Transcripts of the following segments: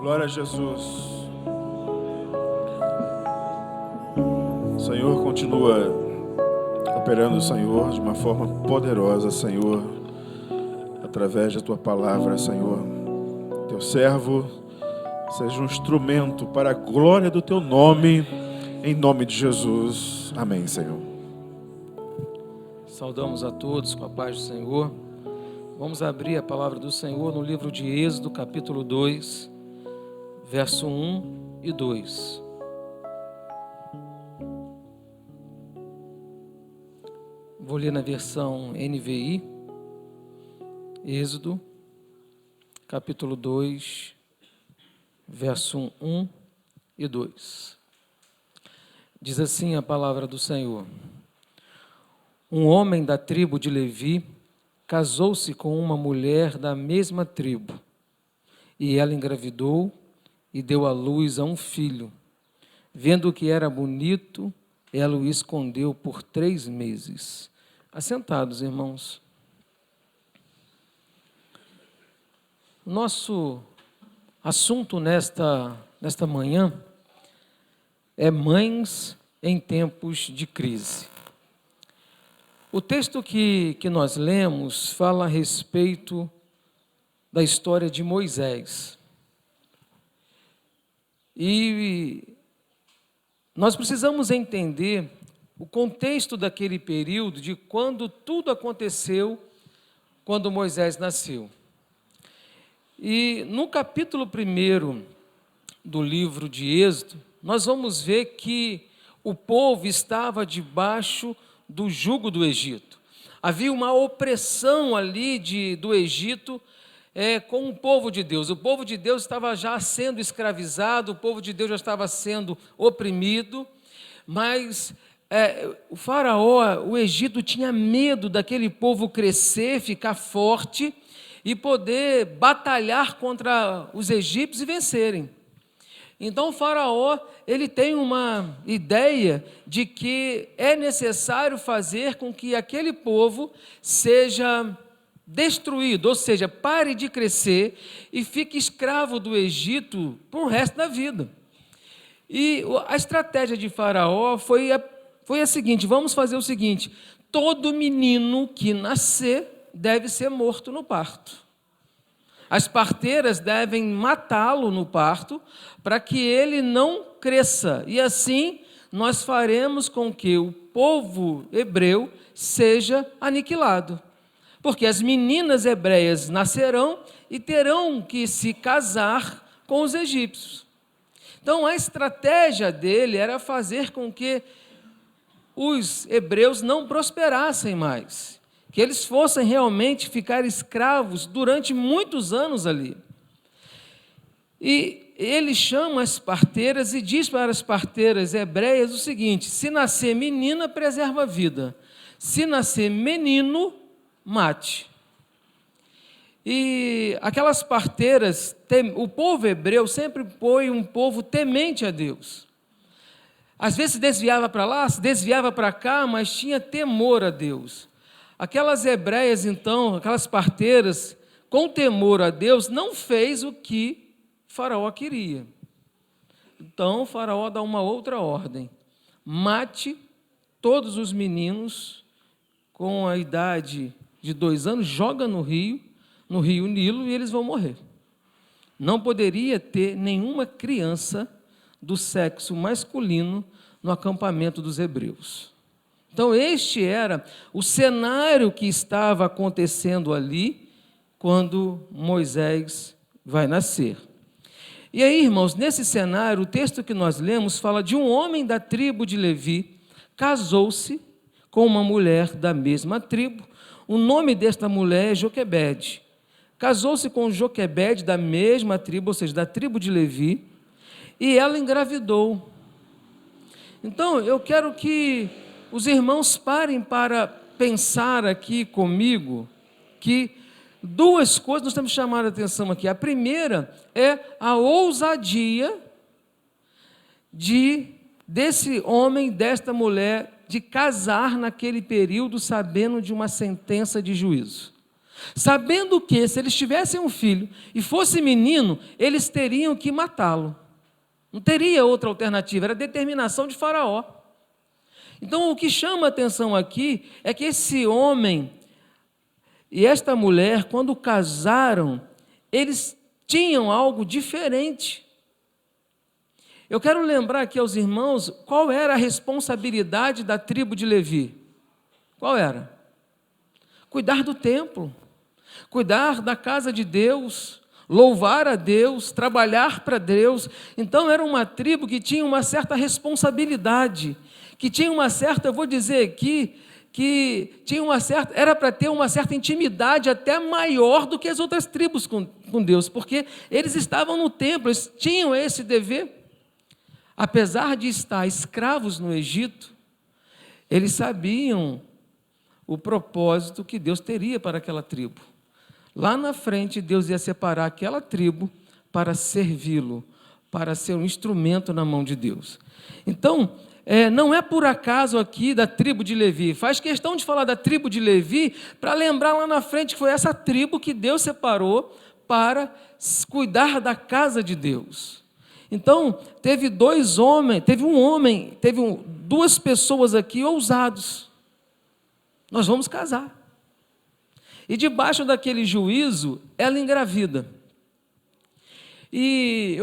Glória a Jesus. O Senhor continua operando, Senhor, de uma forma poderosa, Senhor, através da Tua palavra, Senhor. Teu servo seja um instrumento para a glória do Teu nome, em nome de Jesus. Amém, Senhor. Saudamos a todos com a paz do Senhor. Vamos abrir a palavra do Senhor no livro de Êxodo, capítulo 2, verso 1 e 2. Vou ler na versão NVI, Êxodo, capítulo 2, verso 1 e 2. Diz assim a palavra do Senhor: Um homem da tribo de Levi casou-se com uma mulher da mesma tribo, e ela engravidou e deu à luz a um filho. Vendo que era bonito, ela o escondeu por 3 meses. Assentados, irmãos. Nosso assunto nesta manhã é mães em tempos de crise. O texto que nós lemos fala a respeito da história de Moisés. E nós precisamos entender o contexto daquele período, de quando tudo aconteceu, quando Moisés nasceu. E no capítulo 1 do livro de Êxodo, nós vamos ver que o povo estava debaixo do jugo do Egito. Havia uma opressão ali do Egito com o povo de Deus. O povo de Deus estava já sendo escravizado, o povo de Deus já estava sendo oprimido, mas o faraó, o Egito, tinha medo daquele povo crescer, ficar forte e poder batalhar contra os egípcios e vencerem. Então o faraó, ele tem uma ideia de que é necessário fazer com que aquele povo seja destruído, ou seja, pare de crescer e fique escravo do Egito por o resto da vida. E a estratégia de faraó foi a seguinte: vamos fazer o seguinte, todo menino que nascer deve ser morto no parto. As parteiras devem matá-lo no parto para que ele não cresça. E assim nós faremos com que o povo hebreu seja aniquilado. Porque as meninas hebreias nascerão e terão que se casar com os egípcios. Então a estratégia dele era fazer com que os hebreus não prosperassem mais, que eles fossem realmente ficar escravos durante muitos anos ali. E ele chama as parteiras e diz para as parteiras hebreias o seguinte: se nascer menina, preserva a vida. Se nascer menino, mate. E aquelas parteiras, o povo hebreu sempre foi um povo temente a Deus. Às vezes se desviava para lá, se desviava para cá, mas tinha temor a Deus. Aquelas hebreias, então, aquelas parteiras, com temor a Deus, não fez o que Faraó queria. Então, o Faraó dá uma outra ordem: mate todos os meninos com a idade de 2 anos, joga no rio Nilo, e eles vão morrer. Não poderia ter nenhuma criança do sexo masculino no acampamento dos hebreus. Então, este era o cenário que estava acontecendo ali quando Moisés vai nascer. E aí, irmãos, nesse cenário, o texto que nós lemos fala de um homem da tribo de Levi, casou-se com uma mulher da mesma tribo. O nome desta mulher é Joquebede. Casou-se com Joquebede da mesma tribo, ou seja, da tribo de Levi, e ela engravidou. Então, eu quero que os irmãos parem para pensar aqui comigo que 2 coisas nós temos que chamar a atenção aqui. A primeira é a ousadia desse homem, desta mulher, de casar naquele período sabendo de uma sentença de juízo. sabendo que, se eles tivessem um filho e fosse menino, eles teriam que matá-lo. Não teria outra alternativa, era a determinação de Faraó. Então, o que chama a atenção aqui é que esse homem e esta mulher, quando casaram, eles tinham algo diferente. Eu quero lembrar aqui aos irmãos qual era a responsabilidade da tribo de Levi. Qual era? Cuidar do templo, cuidar da casa de Deus, louvar a Deus, trabalhar para Deus. Então era uma tribo que tinha uma certa responsabilidade, que tinha uma certa, eu vou dizer aqui, que tinha uma certa, era para ter uma certa intimidade até maior do que as outras tribos com Deus, porque eles estavam no templo, eles tinham esse dever. Apesar de estar escravos no Egito, eles sabiam o propósito que Deus teria para aquela tribo. Lá na frente, Deus ia separar aquela tribo para servi-lo, para ser um instrumento na mão de Deus. Então, não é por acaso aqui da tribo de Levi. Faz questão de falar da tribo de Levi para lembrar lá na frente que foi essa tribo que Deus separou para cuidar da casa de Deus. Então, teve duas pessoas aqui ousados. Nós vamos casar. E debaixo daquele juízo, ela engravida. E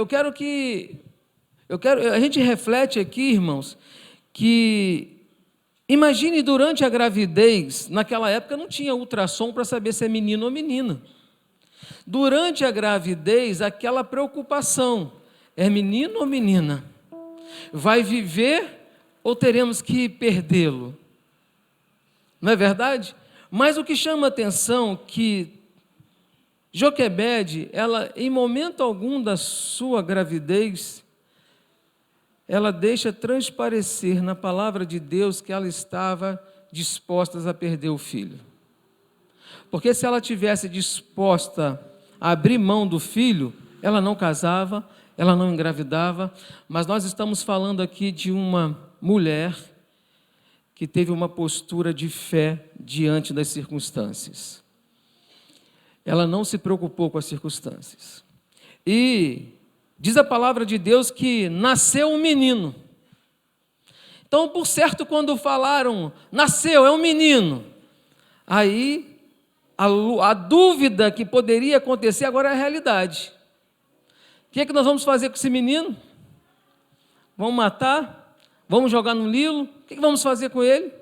a gente reflete aqui, irmãos, que imagine durante a gravidez, naquela época não tinha ultrassom para saber se é menino ou menina. Durante a gravidez, aquela preocupação, é menino ou menina? Vai viver ou teremos que perdê-lo? Não é verdade? Mas o que chama a atenção é que Joquebede, ela, em momento algum da sua gravidez, ela deixa transparecer na palavra de Deus que ela estava disposta a perder o filho. Porque se ela tivesse disposta a abrir mão do filho, ela não casava, ela não engravidava, mas nós estamos falando aqui de uma mulher que teve uma postura de fé diante das circunstâncias. Ela não se preocupou com as circunstâncias. E diz a palavra de Deus que nasceu um menino. Então, por certo, quando falaram, nasceu, é um menino, aí a dúvida que poderia acontecer agora é a realidade. O que é que nós vamos fazer com esse menino? Vamos matar? Vamos jogar no Nilo? O que vamos fazer com ele?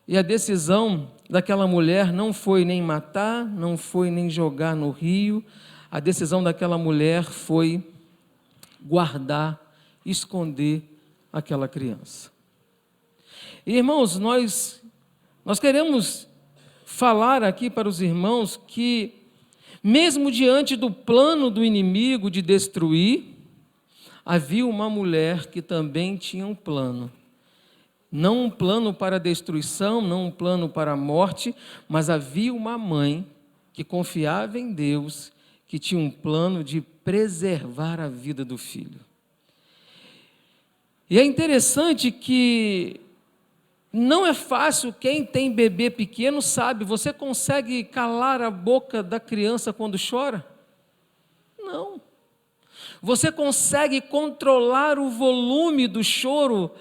E a decisão daquela mulher não foi nem matar, não foi nem jogar no rio. A decisão daquela mulher foi guardar, esconder aquela criança. E, irmãos, nós queremos falar aqui para os irmãos que, mesmo diante do plano do inimigo de destruir, havia uma mulher que também tinha um plano. Não um plano para a destruição, não um plano para a morte, mas havia uma mãe que confiava em Deus, que tinha um plano de preservar a vida do filho. E é interessante que não é fácil, quem tem bebê pequeno sabe, você consegue calar a boca da criança quando chora? Não. Você consegue controlar o volume do choro?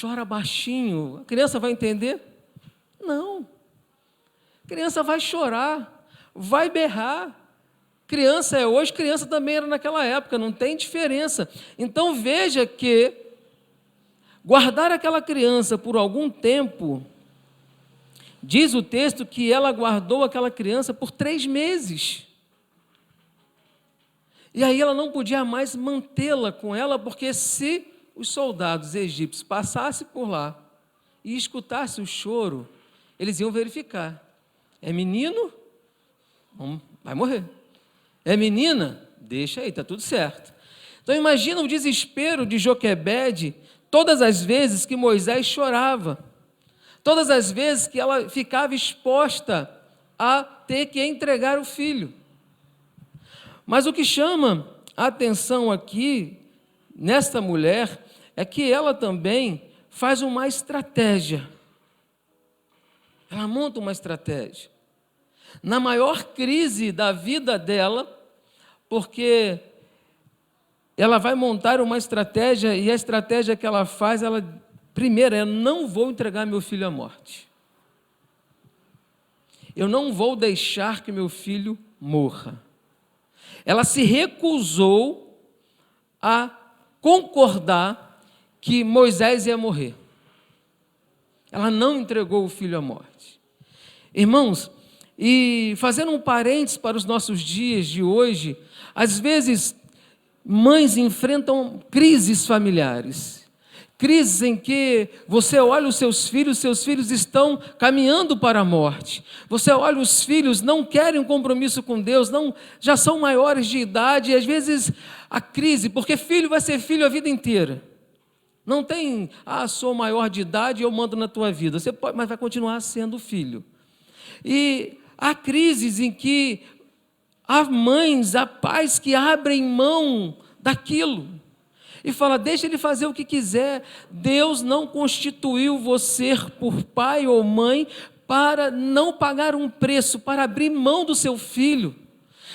Chora baixinho, a criança vai entender? Não. A criança vai chorar, vai berrar. Criança é hoje, criança também era naquela época, não tem diferença. Então veja que guardar aquela criança por algum tempo, diz o texto que ela guardou aquela criança por 3 meses. E aí ela não podia mais mantê-la com ela, porque se os soldados egípcios passassem por lá e escutassem o choro, eles iam verificar. É menino? Vai morrer. É menina? Deixa aí, está tudo certo. Então imagina o desespero de Joquebede todas as vezes que Moisés chorava, todas as vezes que ela ficava exposta a ter que entregar o filho. Mas o que chama a atenção aqui, nesta mulher, é que ela também faz uma estratégia. Ela monta uma estratégia. na maior crise da vida dela, porque ela vai montar uma estratégia, e a estratégia que ela faz, primeiro, eu não vou entregar meu filho à morte. Eu não vou deixar que meu filho morra. Ela se recusou a concordar que Moisés ia morrer. Ela não entregou o filho à morte. Irmãos, e fazendo um parênteses para os nossos dias de hoje, às vezes mães enfrentam crises familiares. Crises em que você olha os seus filhos estão caminhando para a morte. Você olha os filhos, não querem um compromisso com Deus, já são maiores de idade, e às vezes a crise, porque filho vai ser filho a vida inteira. Não tem, sou maior de idade e eu mando na tua vida. Você pode, mas vai continuar sendo filho. E há crises em que há mães, há pais que abrem mão daquilo e fala, deixa ele fazer o que quiser. Deus não constituiu você por pai ou mãe para não pagar um preço, para abrir mão do seu filho.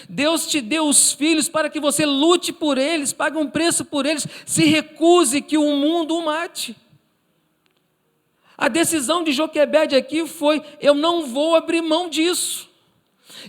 Deus te deu os filhos para que você lute por eles, pague um preço por eles, se recuse que o mundo o mate. A decisão de Joquebede aqui foi, eu não vou abrir mão disso.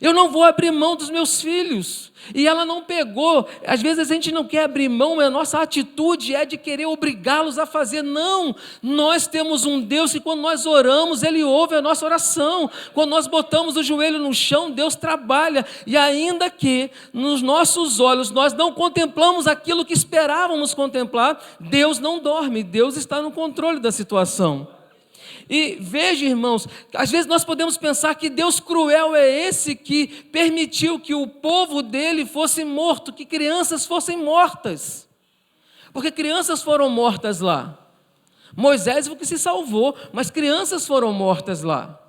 Eu não vou abrir mão dos meus filhos. E ela não pegou. Às vezes a gente não quer abrir mão, mas a nossa atitude é de querer obrigá-los a fazer. Não, nós temos um Deus que quando nós oramos, Ele ouve a nossa oração. Quando nós botamos o joelho no chão, Deus trabalha. E ainda que nos nossos olhos nós não contemplamos aquilo que esperávamos contemplar, Deus não dorme, Deus está no controle da situação. E veja, irmãos, às vezes nós podemos pensar que Deus cruel é esse que permitiu que o povo dele fosse morto, que crianças fossem mortas. Porque crianças foram mortas lá. Moisés foi o que se salvou, mas crianças foram mortas lá.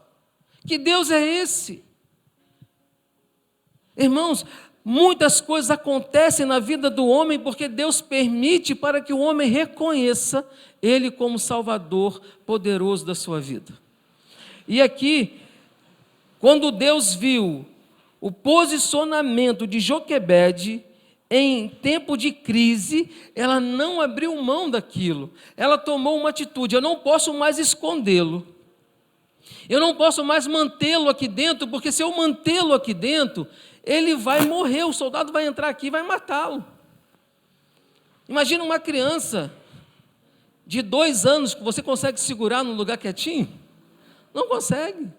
Que Deus é esse? Irmãos, muitas coisas acontecem na vida do homem porque Deus permite para que o homem reconheça Ele como Salvador poderoso da sua vida. E aqui, quando Deus viu o posicionamento de Joquebede em tempo de crise, ela não abriu mão daquilo. Ela tomou uma atitude, eu não posso mais escondê-lo. Eu não posso mais mantê-lo aqui dentro, porque se eu mantê-lo aqui dentro, ele vai morrer, o soldado vai entrar aqui e vai matá-lo. Imagina uma criança de 2 anos que você consegue segurar num lugar quietinho? Não consegue.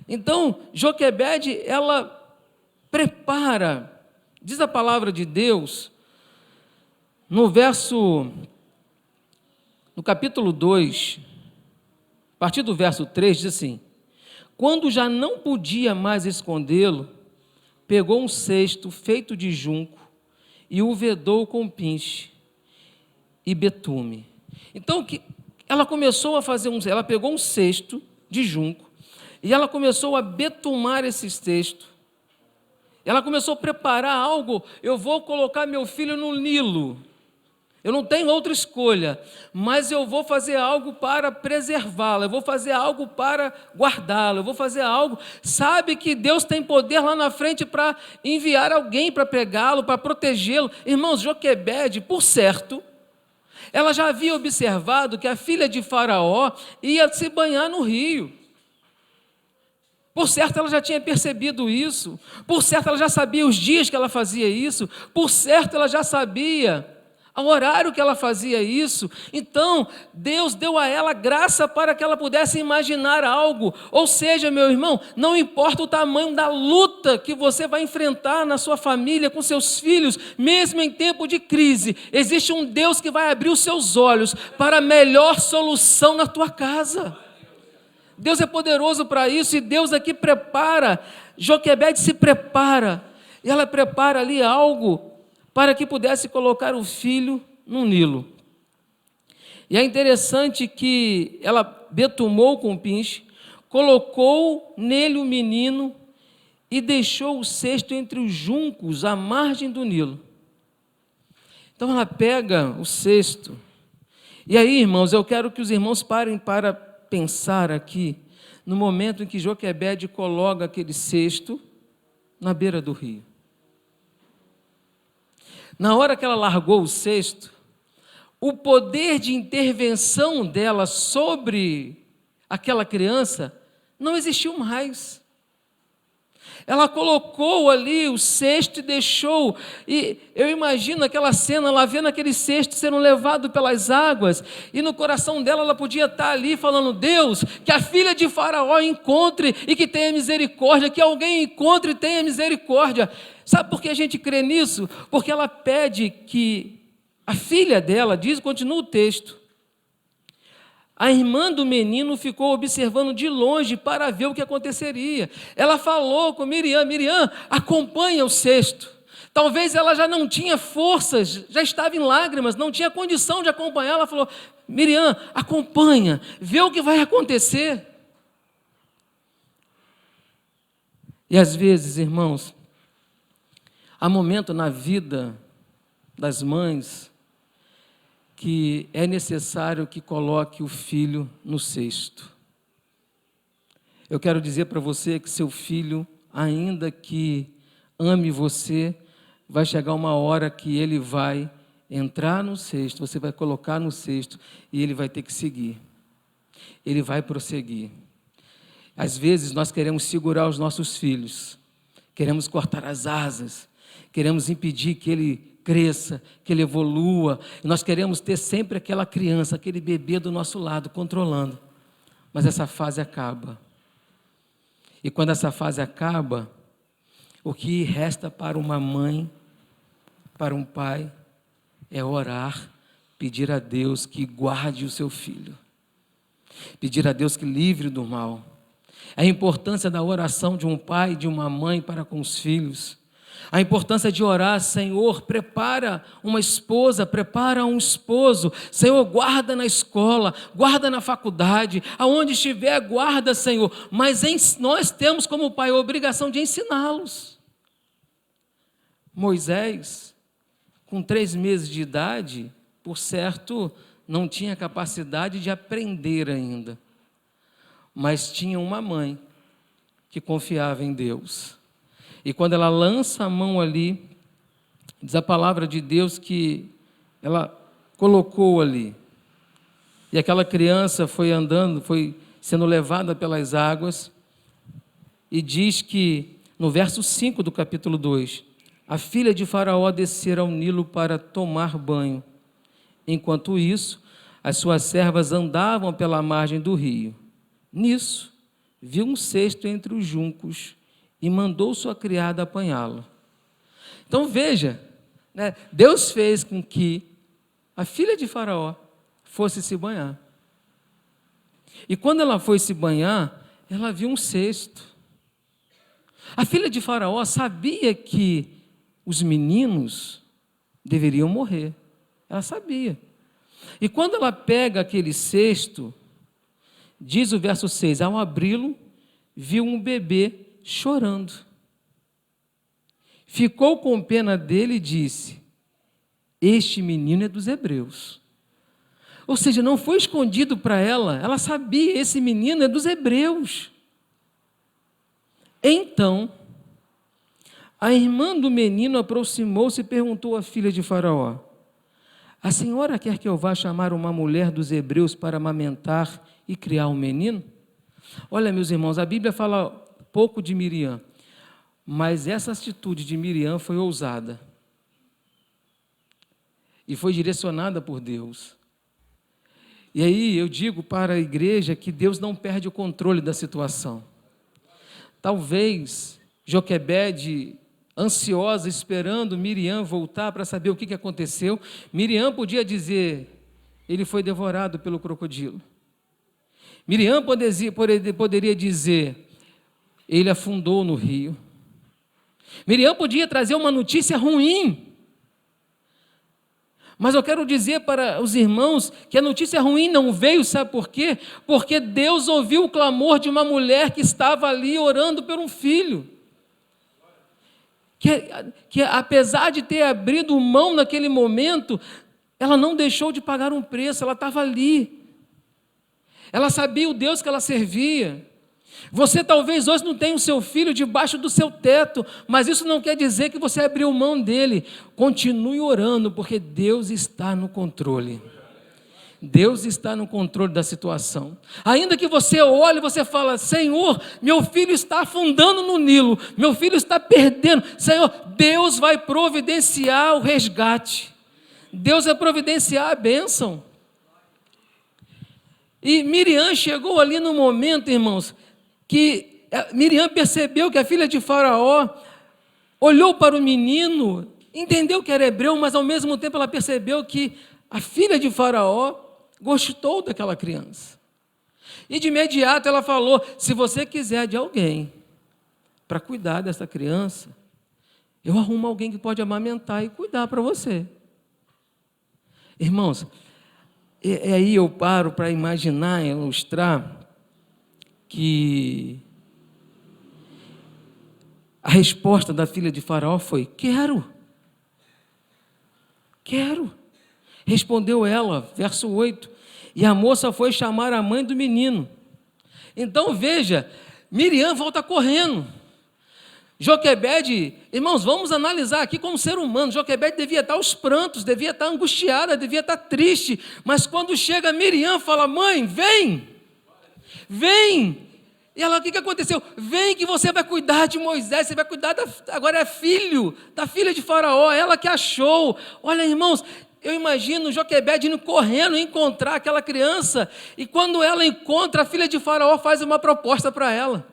Então, Joquebede, ela prepara, diz a palavra de Deus, no capítulo 2, a partir do verso 3, diz assim, quando já não podia mais escondê-lo, pegou um cesto feito de junco e o vedou com pinche e betume. Então, ela começou a fazer ela pegou um cesto de junco e ela começou a betumar esse cesto. Ela começou a preparar algo, eu vou colocar meu filho no Nilo. Eu não tenho outra escolha, mas eu vou fazer algo para preservá-lo, eu vou fazer algo para guardá-lo, eu vou fazer algo. Sabe que Deus tem poder lá na frente para enviar alguém para pegá-lo, para protegê-lo. Irmãos, Joquebede, por certo, ela já havia observado que a filha de Faraó ia se banhar no rio. Por certo, ela já tinha percebido isso. Por certo, ela já sabia os dias que ela fazia isso. Por certo, ela já sabia o horário que ela fazia isso. Então, Deus deu a ela graça para que ela pudesse imaginar algo. Ou seja, meu irmão, não importa o tamanho da luta que você vai enfrentar na sua família, com seus filhos, mesmo em tempo de crise, existe um Deus que vai abrir os seus olhos para a melhor solução na tua casa. Deus é poderoso para isso, e Deus aqui prepara, Joquebede se prepara, e ela prepara ali algo para que pudesse colocar o filho no Nilo. E é interessante que ela betumou com o pinche, colocou nele o menino e deixou o cesto entre os juncos à margem do Nilo. Então ela pega o cesto, e aí, irmãos, eu quero que os irmãos parem para pensar aqui no momento em que Joquebede coloca aquele cesto na beira do rio. Na hora que ela largou o cesto, o poder de intervenção dela sobre aquela criança não existiu mais. Ela colocou ali o cesto e deixou, e eu imagino aquela cena, ela vendo aquele cesto sendo levado pelas águas, e no coração dela ela podia estar ali falando: Deus, que a filha de Faraó encontre e que tenha misericórdia, que alguém encontre e tenha misericórdia. Sabe por que a gente crê nisso? Porque ela pede que a filha dela, continua o texto, a irmã do menino ficou observando de longe para ver o que aconteceria. Ela falou com Miriam: Miriam, acompanha o cesto. Talvez ela já não tinha forças, já estava em lágrimas, não tinha condição de acompanhar. Ela falou: Miriam, acompanha, vê o que vai acontecer. E às vezes, irmãos, há momento na vida das mães que é necessário que coloque o filho no cesto. Eu quero dizer para você que seu filho, ainda que ame você, vai chegar uma hora que ele vai entrar no cesto, você vai colocar no cesto e ele vai ter que seguir. Ele vai prosseguir. Às vezes nós queremos segurar os nossos filhos, queremos cortar as asas, queremos impedir que ele cresça, que ele evolua, e nós queremos ter sempre aquela criança, aquele bebê do nosso lado, controlando. Mas essa fase acaba. E quando essa fase acaba, o que resta para uma mãe, para um pai, é orar, pedir a Deus que guarde o seu filho, pedir a Deus que livre do mal. A importância da oração de um pai e de uma mãe para com os filhos. A importância de orar: Senhor, prepara uma esposa, prepara um esposo. Senhor, guarda na escola, guarda na faculdade, aonde estiver, guarda, Senhor. Mas nós temos como pai a obrigação de ensiná-los. Moisés, com 3 meses de idade, por certo, não tinha capacidade de aprender ainda. Mas tinha uma mãe que confiava em Deus. E quando ela lança a mão ali, diz a palavra de Deus que ela colocou ali. E aquela criança foi andando, foi sendo levada pelas águas. E diz que, no verso 5 do capítulo 2, a filha de Faraó descera ao Nilo para tomar banho. Enquanto isso, as suas servas andavam pela margem do rio. Nisso, viu um cesto entre os juncos e mandou sua criada apanhá-lo. Então veja, né, Deus fez com que a filha de Faraó fosse se banhar. E quando ela foi se banhar, ela viu um cesto. A filha de Faraó sabia que os meninos deveriam morrer. Ela sabia. E quando ela pega aquele cesto, diz o verso 6, ao abri-lo, viu um bebê chorando. Ficou com pena dele e disse: este menino é dos hebreus. Ou seja, não foi escondido para ela, ela sabia, esse menino é dos hebreus. Então, a irmã do menino aproximou-se e perguntou à filha de Faraó: a senhora quer que eu vá chamar uma mulher dos hebreus para amamentar e criar um menino? Olha, meus irmãos, a Bíblia fala pouco de Miriam, mas essa atitude de Miriam foi ousada e foi direcionada por Deus. E aí eu digo para a igreja que Deus não perde o controle da situação. Talvez Joquebede, ansiosa, esperando Miriam voltar para saber o que aconteceu, Miriam podia dizer: ele foi devorado pelo crocodilo. Miriam poderia dizer: ele afundou no rio. Miriam podia trazer uma notícia ruim. Mas eu quero dizer para os irmãos que a notícia ruim não veio, sabe por quê? Porque Deus ouviu o clamor de uma mulher que estava ali orando por um filho. Que apesar de ter abrido mão naquele momento, ela não deixou de pagar um preço, ela estava ali. ela sabia o Deus que ela servia. Você talvez hoje não tenha o seu filho debaixo do seu teto, mas isso não quer dizer que você abriu mão dele. Continue orando, porque Deus está no controle. Deus está no controle da situação. Ainda que você olhe e você fala: Senhor, meu filho está afundando no Nilo, meu filho está perdendo. Senhor, Deus vai providenciar o resgate. Deus vai providenciar a bênção. E Miriam chegou ali no momento, irmãos, que Miriam percebeu que a filha de Faraó olhou para o menino, entendeu que era hebreu, mas ao mesmo tempo ela percebeu que a filha de Faraó gostou daquela criança. E de imediato ela falou: se você quiser de alguém para cuidar dessa criança, eu arrumo alguém que pode amamentar e cuidar para você. Irmãos, aí eu paro para imaginar, ilustrar, que a resposta da filha de Faraó foi: quero. Respondeu ela, verso 8, e a moça foi chamar a mãe do menino. Então veja, Miriam volta correndo. Joquebede, irmãos, vamos analisar aqui como ser humano. Joquebede devia estar aos prantos, devia estar angustiada, devia estar triste, mas quando chega Miriam, fala: mãe, vem. E ela, o que aconteceu? Vem que você vai cuidar de Moisés, você vai cuidar, agora é filho da filha de Faraó, ela que achou. Olha, irmãos, eu imagino Joquebede indo correndo encontrar aquela criança, e quando ela encontra, a filha de Faraó faz uma proposta para ela.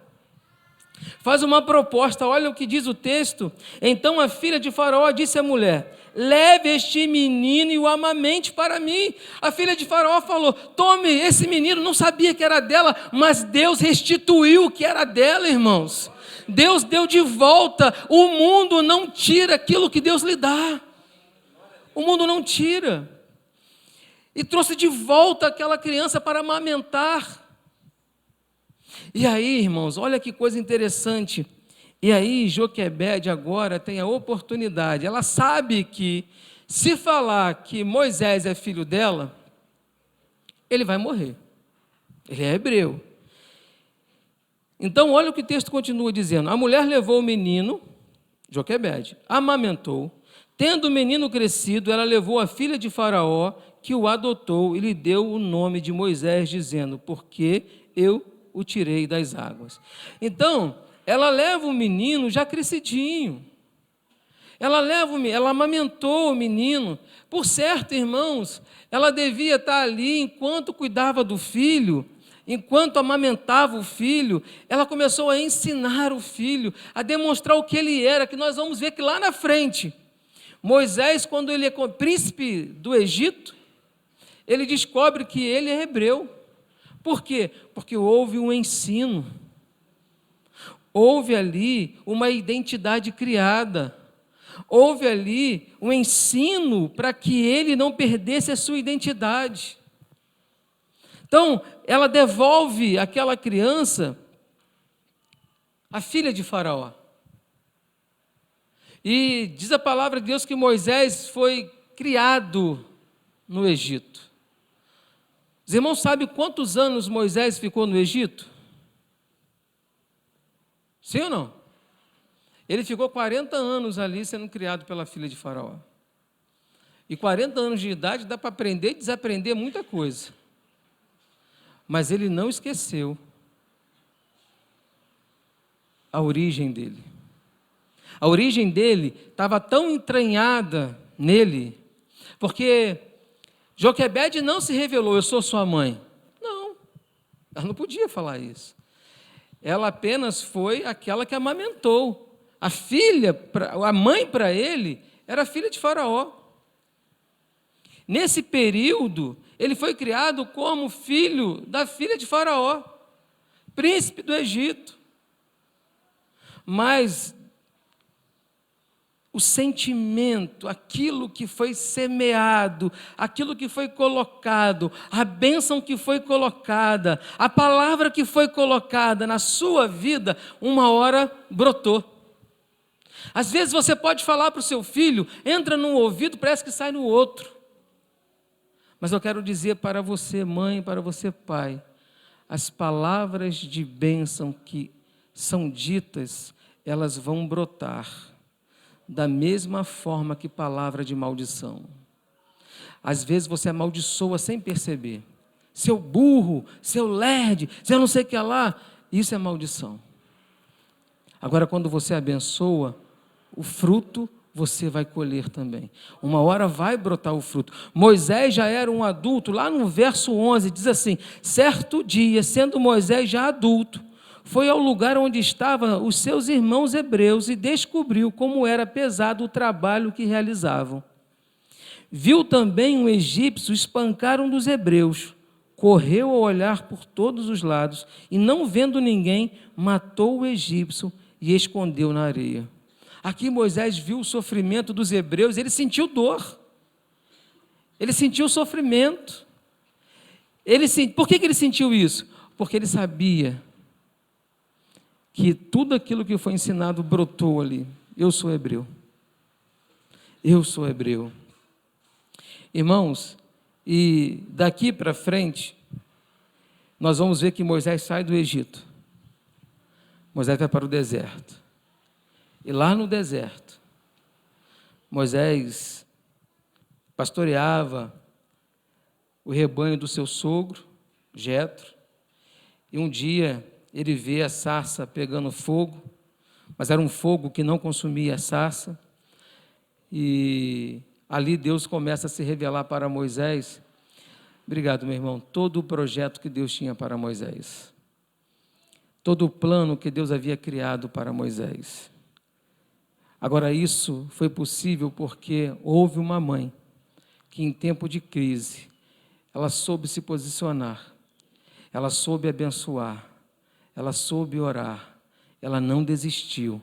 Olha o que diz o texto. Então a filha de Faraó disse à mulher: leve este menino e o amamente para mim. A filha de Faraó falou: tome esse menino, não sabia que era dela, mas Deus restituiu o que era dela, irmãos. Deus deu de volta. O mundo não tira aquilo que Deus lhe dá. O mundo não tira. E trouxe de volta aquela criança para amamentar. E aí, irmãos, olha que coisa interessante. E aí, Joquebede agora tem a oportunidade. Ela sabe que, se falar que Moisés é filho dela, ele vai morrer. Ele é hebreu. Então, olha o que o texto continua dizendo. A mulher levou o menino, Joquebede, amamentou. Tendo o menino crescido, ela levou a filha de Faraó, que o adotou, e lhe deu o nome de Moisés, dizendo: porque eu o tirei das águas. Então, ela leva o menino já crescidinho. Ela amamentou o menino. Por certo, irmãos, ela devia estar ali enquanto cuidava do filho, enquanto amamentava o filho, ela começou a ensinar o filho, a demonstrar o que ele era, que nós vamos ver que lá na frente, Moisés, quando ele é príncipe do Egito, ele descobre que ele é hebreu. Por quê? Porque houve um ensino. Houve ali uma identidade criada. Houve ali um ensino para que ele não perdesse a sua identidade. Então, ela devolve aquela criança, a filha de Faraó. E diz a palavra de Deus que Moisés foi criado no Egito. Os irmãos sabem quantos anos Moisés ficou no Egito? Sim ou não? Ele ficou 40 anos ali sendo criado pela filha de Faraó. E 40 anos de idade dá para aprender e desaprender muita coisa. Mas ele não esqueceu a origem dele. A origem dele estava tão entranhada nele, porque Joquebede não se revelou: eu sou sua mãe. Não, ela não podia falar isso. Ela apenas foi aquela que amamentou. A mãe para ele era filha de Faraó. Nesse período, ele foi criado como filho da filha de Faraó, príncipe do Egito. Mas o sentimento, aquilo que foi semeado, aquilo que foi colocado, a bênção que foi colocada, a palavra que foi colocada na sua vida, uma hora brotou. Às vezes você pode falar para o seu filho, entra num ouvido, parece que sai no outro. Mas eu quero dizer para você, mãe, para você, pai, as palavras de bênção que são ditas, elas vão brotar da mesma forma que palavra de maldição. Às vezes você amaldiçoa sem perceber. Seu burro, seu lerdo, seu não sei o que lá, isso é maldição. Agora, quando você abençoa, o fruto você vai colher também. Uma hora vai brotar o fruto. Moisés já era um adulto, lá no verso 11, diz assim: certo dia, sendo Moisés já adulto, foi ao lugar onde estavam os seus irmãos hebreus e descobriu como era pesado o trabalho que realizavam. Viu também um egípcio espancar um dos hebreus, correu a olhar por todos os lados e, não vendo ninguém, matou o egípcio e escondeu na areia. Aqui Moisés viu o sofrimento dos hebreus, ele sentiu dor, ele sentiu sofrimento. Por que ele sentiu isso? Porque ele sabia que tudo aquilo que foi ensinado brotou ali. Eu sou hebreu. Eu sou hebreu. Irmãos, e daqui para frente, nós vamos ver que Moisés sai do Egito. Moisés vai para o deserto. E lá no deserto, Moisés pastoreava o rebanho do seu sogro, Jetro, e um dia ele vê a sarça pegando fogo, mas era um fogo que não consumia a sarça, e ali Deus começa a se revelar para Moisés. Obrigado, meu irmão. Todo o projeto que Deus tinha para Moisés, todo o plano que Deus havia criado para Moisés. Agora, isso foi possível porque houve uma mãe que, em tempo de crise, ela soube se posicionar, ela soube abençoar, ela soube orar, ela não desistiu,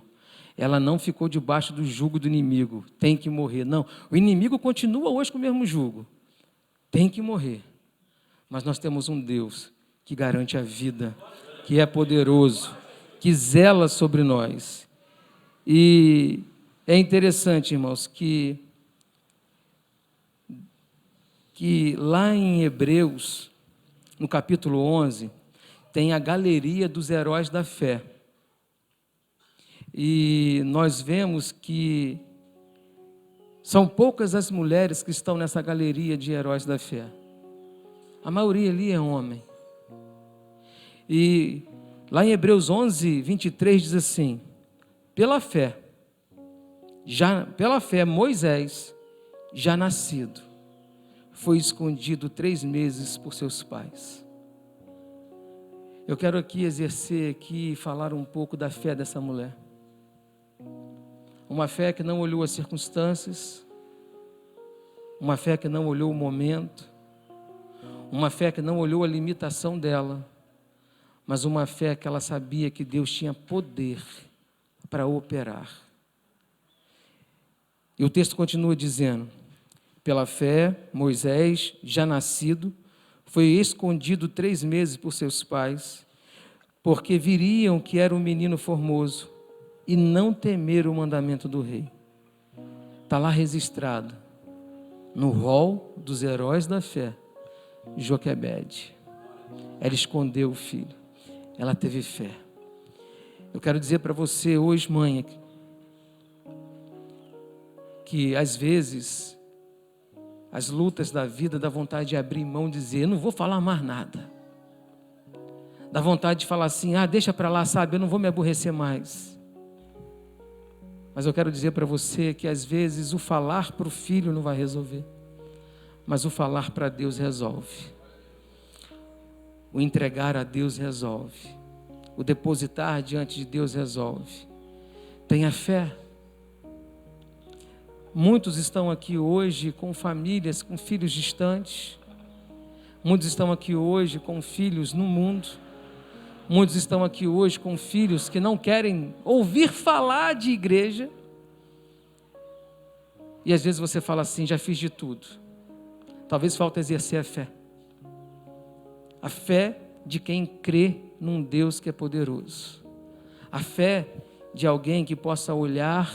ela não ficou debaixo do jugo do inimigo, tem que morrer. Não, o inimigo continua hoje com o mesmo jugo, tem que morrer. Mas nós temos um Deus que garante a vida, que é poderoso, que zela sobre nós. E é interessante, irmãos, que lá em Hebreus, no capítulo 11, tem a galeria dos heróis da fé. E nós vemos que são poucas as mulheres que estão nessa galeria de heróis da fé. A maioria ali é homem. E lá em Hebreus 11, 23 diz assim: pela fé, Moisés, já nascido, foi escondido 3 meses por seus pais. Eu quero aqui exercer e falar um pouco da fé dessa mulher. Uma fé que não olhou as circunstâncias, uma fé que não olhou o momento, uma fé que não olhou a limitação dela, mas uma fé que ela sabia que Deus tinha poder para operar. E o texto continua dizendo: pela fé, Moisés, já nascido, foi escondido 3 meses por seus pais, porque viriam que era um menino formoso, e não temeram o mandamento do rei. Está lá registrado, no rol dos heróis da fé, Joquebede. Ela escondeu o filho, ela teve fé. Eu quero dizer para você hoje, mãe, que às vezes as lutas da vida dá vontade de abrir mão e dizer: eu não vou falar mais nada. Dá vontade de falar assim: deixa para lá, sabe, eu não vou me aborrecer mais. Mas eu quero dizer para você que às vezes o falar para o filho não vai resolver, mas o falar para Deus resolve. O entregar a Deus resolve. O depositar diante de Deus resolve. Tenha fé. Muitos estão aqui hoje com famílias, com filhos distantes. Muitos estão aqui hoje com filhos no mundo. Muitos estão aqui hoje com filhos que não querem ouvir falar de igreja. E às vezes você fala assim: já fiz de tudo. Talvez falte exercer a fé. A fé de quem crê num Deus que é poderoso. A fé de alguém que possa olhar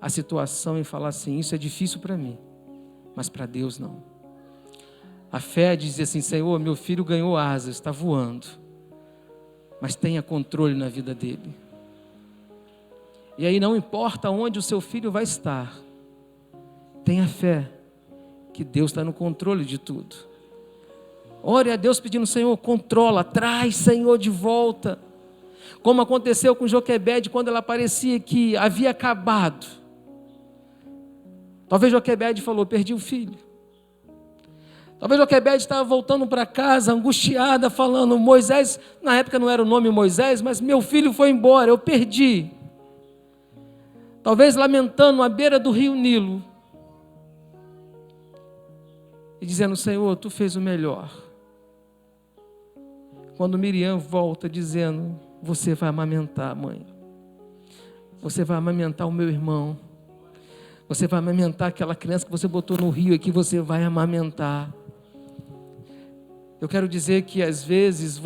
a situação e falar assim: isso é difícil para mim, mas para Deus não. A fé de dizer assim: Senhor, meu filho ganhou asas, está voando. mas tenha controle na vida dele. E aí não importa onde o seu filho vai estar, tenha fé que Deus está no controle de tudo. Ore a Deus pedindo: Senhor, controla, traz, Senhor, de volta. Como aconteceu com Joquebede, quando ela parecia que havia acabado. Talvez Joquebede falou: perdi o filho. Talvez Joquebede estava voltando para casa, angustiada, falando: Moisés, na época não era o nome Moisés, mas meu filho foi embora, eu perdi. Talvez lamentando à beira do rio Nilo. E dizendo: Senhor, tu fez o melhor. Quando Miriam volta dizendo: você vai amamentar, mãe. Você vai amamentar o meu irmão. Você vai amamentar aquela criança que você botou no rio aqui, você vai amamentar. Eu quero dizer que às vezes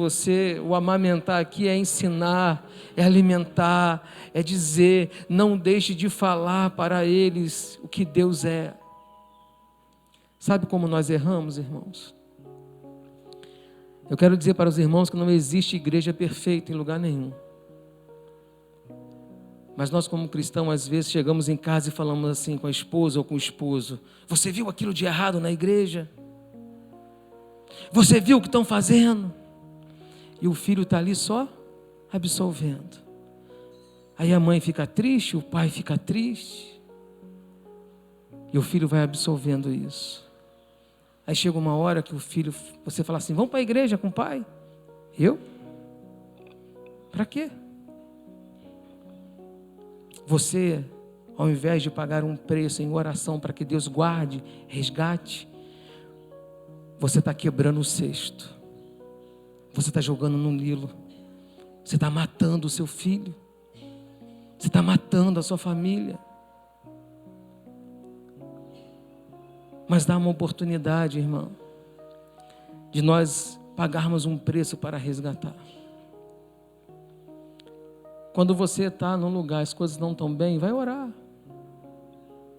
o amamentar aqui é ensinar, é alimentar, é dizer: não deixe de falar para eles o que Deus é. Sabe como nós erramos, irmãos? Eu quero dizer para os irmãos que não existe igreja perfeita em lugar nenhum. Mas nós, como cristãos, às vezes chegamos em casa e falamos assim com a esposa ou com o esposo: você viu aquilo de errado na igreja? Você viu o que estão fazendo? E o filho está ali só absolvendo. Aí a mãe fica triste, o pai fica triste. E o filho vai absolvendo isso. Aí chega uma hora que o filho, você fala assim: vamos para a igreja com o pai? Eu? Para quê? Você, ao invés de pagar um preço em oração para que Deus guarde, resgate, você está quebrando o cesto. Você está jogando no Nilo. Você está matando o seu filho. Você está matando a sua família. Mas dá uma oportunidade, irmão, de nós pagarmos um preço para resgatar. Quando você está num lugar, as coisas não estão bem, vai orar.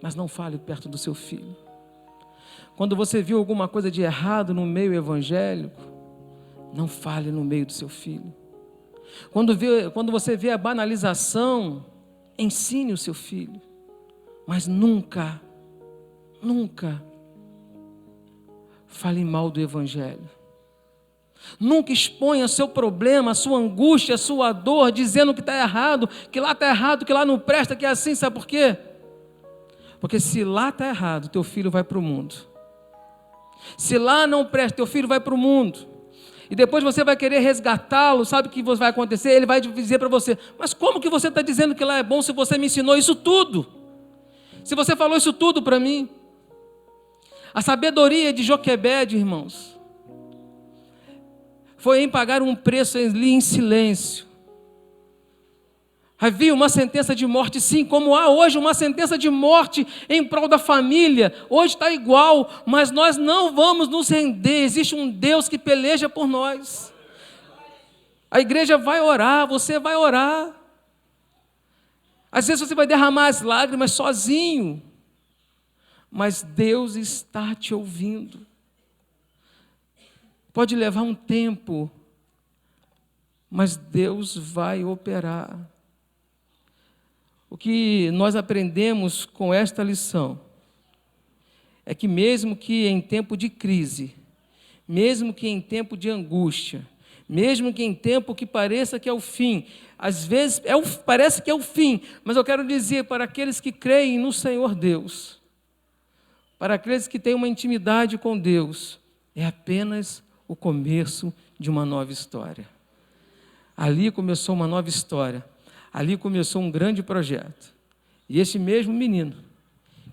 Mas não fale perto do seu filho. Quando você viu alguma coisa de errado no meio evangélico, não fale no meio do seu filho. Quando você vê a banalização, ensine o seu filho. Mas nunca fale mal do evangelho. Nunca exponha seu problema, a sua angústia, a sua dor, dizendo que está errado, que lá está errado, que lá não presta, que é assim. Sabe por quê? Porque se lá está errado, teu filho vai para o mundo. Se lá não presta, teu filho vai para o mundo. E depois você vai querer resgatá-lo. Sabe o que vai acontecer? Ele vai dizer para você: mas como que você está dizendo que lá é bom se você me ensinou isso tudo? Se você falou isso tudo para mim? A sabedoria de Joquebede, irmãos, foi em pagar um preço ali em silêncio. Havia uma sentença de morte, sim, como há hoje uma sentença de morte em prol da família. Hoje está igual, mas nós não vamos nos render. Existe um Deus que peleja por nós. A igreja vai orar, você vai orar. Às vezes você vai derramar as lágrimas sozinho, mas Deus está te ouvindo. Pode levar um tempo, mas Deus vai operar. O que nós aprendemos com esta lição é que mesmo que em tempo de crise, mesmo que em tempo de angústia, mesmo que em tempo que pareça que é o fim, às vezes parece que é o fim, mas eu quero dizer para aqueles que creem no Senhor Deus, para aqueles que têm uma intimidade com Deus, é apenas o começo de uma nova história. Ali começou uma nova história. Ali começou um grande projeto. E esse mesmo menino,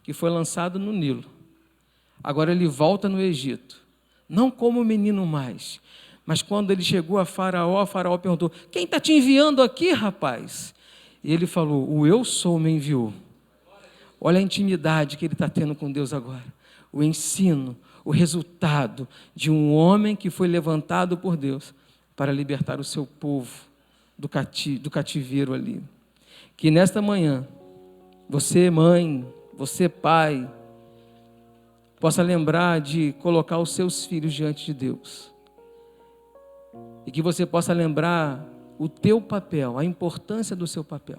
que foi lançado no Nilo, agora ele volta no Egito. Não como menino mais, mas quando ele chegou a Faraó perguntou: quem está te enviando aqui, rapaz? E ele falou: o eu sou me enviou. Olha a intimidade que ele está tendo com Deus agora. O ensino, o resultado de um homem que foi levantado por Deus para libertar o seu povo do cativeiro ali. Que nesta manhã, você mãe, você pai, possa lembrar de colocar os seus filhos diante de Deus. E que você possa lembrar o teu papel, a importância do seu papel.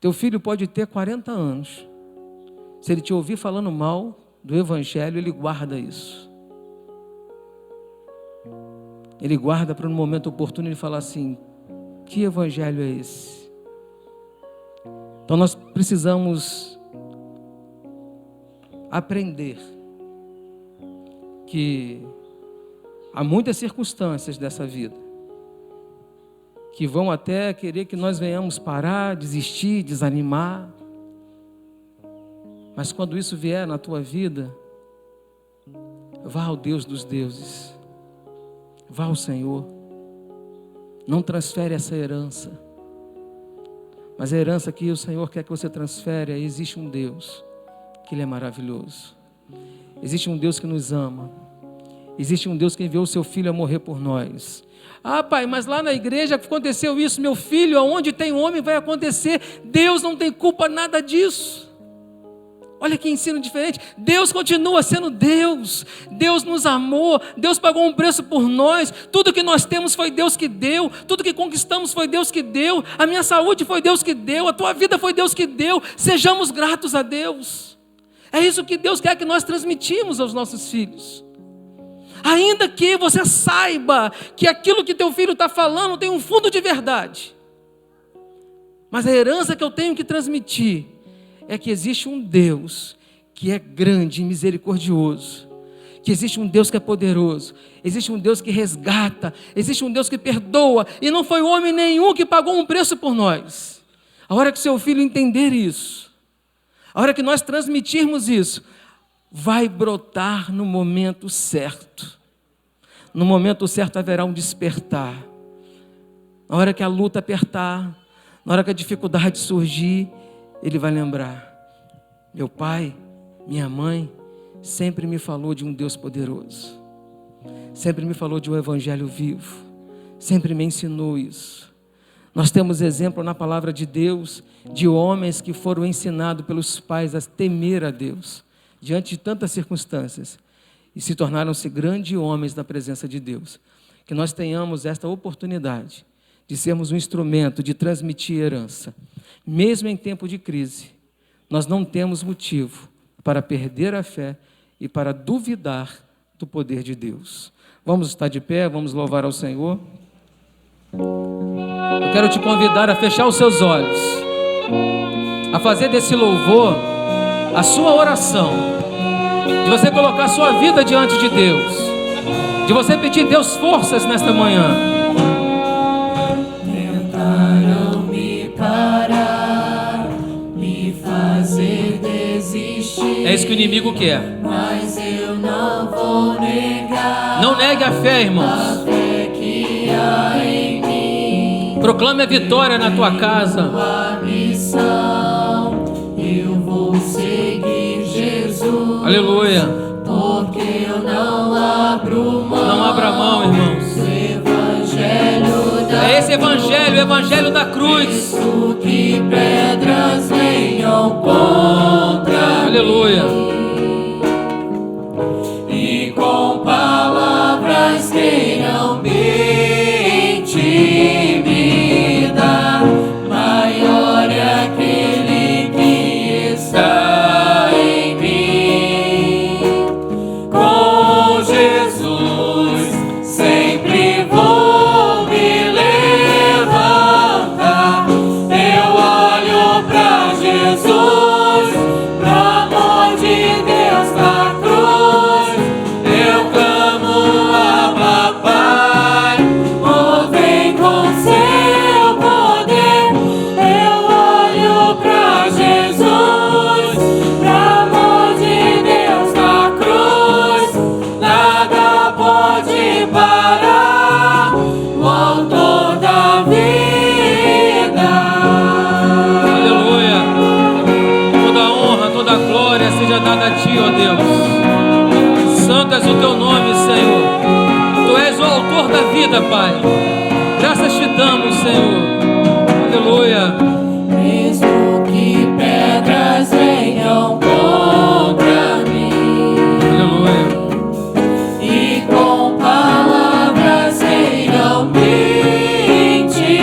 Teu filho pode ter 40 anos. Se ele te ouvir falando mal do Evangelho, ele guarda isso. Ele guarda para no momento oportuno ele falar assim: que Evangelho é esse? Então nós precisamos aprender que há muitas circunstâncias dessa vida que vão até querer que nós venhamos parar, desistir, desanimar. Mas quando isso vier na tua vida, vá ao Deus dos deuses, vá ao Senhor. Não transfere essa herança, mas a herança que o Senhor quer que você transfere, existe um Deus que Ele é maravilhoso. Existe um Deus que nos ama. Existe um Deus que enviou o seu Filho a morrer por nós. Ah, pai, mas lá na igreja aconteceu isso, meu filho, aonde tem homem vai acontecer. Deus não tem culpa nada disso. Olha que ensino diferente. Deus continua sendo Deus. Deus nos amou. Deus pagou um preço por nós. Tudo que nós temos foi Deus que deu. Tudo que conquistamos foi Deus que deu. A minha saúde foi Deus que deu. A tua vida foi Deus que deu. Sejamos gratos a Deus. É isso que Deus quer que nós transmitimos aos nossos filhos. Ainda que você saiba que aquilo que teu filho está falando tem um fundo de verdade. Mas a herança que eu tenho que transmitir é que existe um Deus que é grande e misericordioso. Que existe um Deus que é poderoso. Existe um Deus que resgata. Existe um Deus que perdoa. E não foi homem nenhum que pagou um preço por nós. A hora que seu filho entender isso, a hora que nós transmitirmos isso, vai brotar no momento certo. No momento certo haverá um despertar. Na hora que a luta apertar, na hora que a dificuldade surgir, ele vai lembrar: meu pai, minha mãe, sempre me falou de um Deus poderoso. Sempre me falou de um Evangelho vivo. Sempre me ensinou isso. Nós temos exemplo na palavra de Deus, de homens que foram ensinados pelos pais a temer a Deus, diante de tantas circunstâncias, e se tornaram-se grandes homens na presença de Deus. Que nós tenhamos esta oportunidade de sermos um instrumento de transmitir herança. Mesmo em tempo de crise, nós não temos motivo para perder a fé e para duvidar do poder de Deus. Vamos estar de pé, vamos louvar ao Senhor. Eu quero te convidar a fechar os seus olhos, a fazer desse louvor a sua oração, de você colocar a sua vida diante de Deus, de você pedir a Deus forças nesta manhã. Tentaram me parar, me fazer desistir. É isso que o inimigo quer. Mas eu não vou negar. Não negue a fé, irmãos. A fé que há em mim. Proclame a vitória na tua casa. A missão, eu vou seguir Jesus. Aleluia. Porque eu não abro mão. Não abra mão, irmãos. É esse evangelho, o evangelho da cruz. Que pedras venham contra Aleluia. E com palavras queiram me intimidar. Maior é aquele que está em mim. Com Jesus sempre vou me levantar. Eu olho pra Jesus, pro amor de Deus na cruz. Eu clamo Abba Pai, oh vem com seu poder. Eu olho pra Jesus, pro amor de Deus na cruz. Nada pode parar o autor da vida. Aleluia. Toda honra, toda glória seja dada a ti, ó Deus. Santo és o teu nome, Senhor. Tu és o autor da vida, Pai. Graças te damos, Senhor. Aleluia. Mesmo que pedras venham contra mim, Aleluia. e com palavras queiram me intimidar.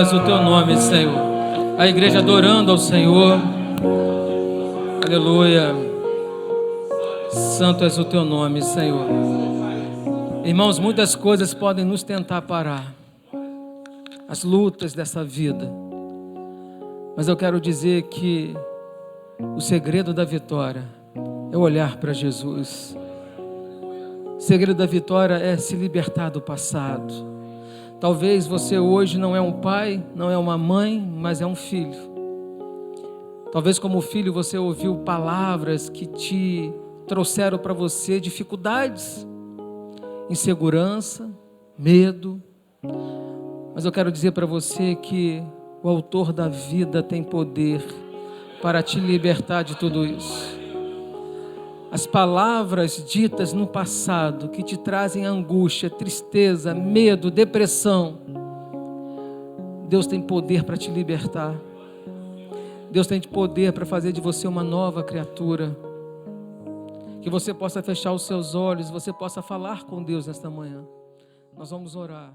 és o teu nome, Senhor. A igreja adorando ao Senhor. Aleluia. Santo és o teu nome, Senhor. Irmãos, muitas coisas podem nos tentar parar. As lutas dessa vida. Mas eu quero dizer que o segredo da vitória é olhar para Jesus. O segredo da vitória é se libertar do passado. Talvez você hoje não é um pai, não é uma mãe, mas é um filho. Talvez como filho você ouviu palavras que te trouxeram para você dificuldades, insegurança, medo. Mas eu quero dizer para você que o autor da vida tem poder para te libertar de tudo isso. As palavras ditas no passado que te trazem angústia, tristeza, medo, depressão, Deus tem poder para te libertar. Deus tem poder para fazer de você uma nova criatura. Que você possa fechar os seus olhos, você possa falar com Deus nesta manhã. Nós vamos orar.